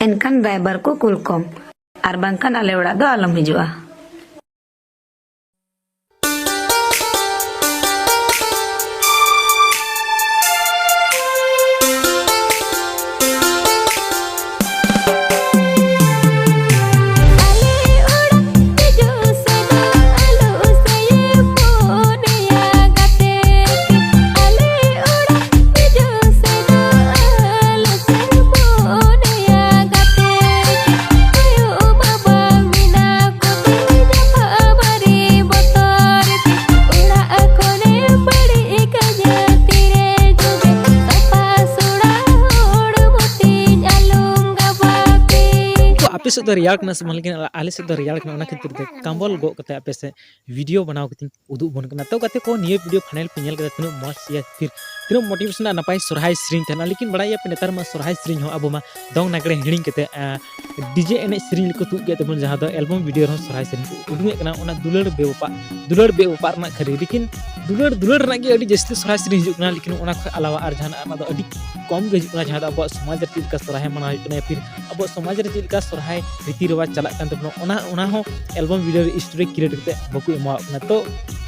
एनखान driver को कुल कम और बांखान आले ओड़ा दो आलम हिजुआ। आपे से रियाल कना से लेकिन आले से रियाल कना खातिर ते कंबल गो कते आपे से वीडियो बनाओ कती उदु बन कना तो कते को निये वीडियो फाइनल पे नेल कते तिनो मस्त या फिर तिनो मोटिवेशन नपाय सोरहाय श्रींग तना लेकिन बड़ाई पे नेतार मा सोरहाय श्रींग हो अब मा दंग नागड़े हिड़िंग कते डीजे एने श्रींग को तु गए तबन जहां दो एल्बम वीडियो रो सोरहाय श्रींग उदुए कना ओना दुलड़ बेवपा ना खरी लेकिन दुलड़ ना गे अडी जस्ती सोरहाय श्रींग हिजु कना लेकिन ओना ख अलावा आर जहां ना दो अडी कम गे हिजु कना जहां अब समाज रे चिलका सोरहाय मना हिजु कना फिर अब समाज रे चिलका सोरहाय रीति रिवाज चला ओना हो एल्बम वीडियो स्टोरी क्रिएट करते बको एमा तो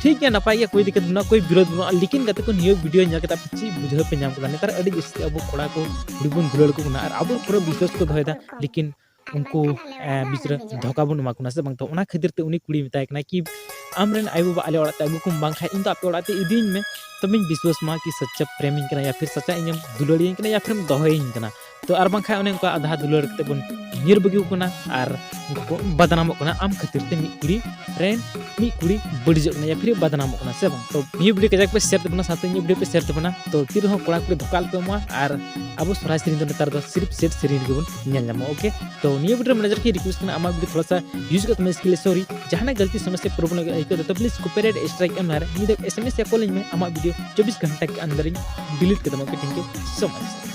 ठीक है नपाय कोई दिक्कत ना कोई विरोध बना लेकिन कते को नियो वीडियो नेल कते ची बुझे पे नाम कदा नेतार अडी जस्ती अब कोड़ा को हुडी बन दुलड़ को ना अब पूरा विश्वास को धोयदा लेकिन उनको बिचरे धोखा बन मा कुना से बंग तो ओना खातिर ते उनी कुड़ी मिताय कना कि आमरेन आइ बाबा आले ओड़ाते अगु कुम बांग खाय इन तो आपे ओड़ाते इदिन में तमिन विश्वास मा कि सच्चा प्रेमिंग कना या फिर सच्चा इनम दुलड़ियन कना या फिर दोहयिन कना तो आर बांग खाय ओने उनका आधा दुलड़ कते बन निर बगिउ कना आर बदनाम कना आम खातिर ते मी कुड़ी रेन मी कुड़ी बडिजो कना या फिर बदनाम कना से बंग तो ये वीडियो कजाक पे शेयर तबना साथे ये वीडियो पे शेयर तबना तो तिर हो कोड़ा कुड़ी धोकाल पे मा आर अब सोराय श्रींग नेतार दो सिर्फ सेट श्रींग के बन नेल नाम ओके तो निये वीडियो मैनेजर की रिक्वेस्ट कना आमा वीडियो थोड़ा सा यूज करते मैं इसके लिए सॉरी जहां गलती समस्या प्रॉब्लम आई तो प्लीज कॉपीराइट स्ट्राइक एम मारे ये एसएमएस या कॉलिंग में आमा वीडियो 24 घंटा के अंदर ही डिलीट कर them okay thank you so much.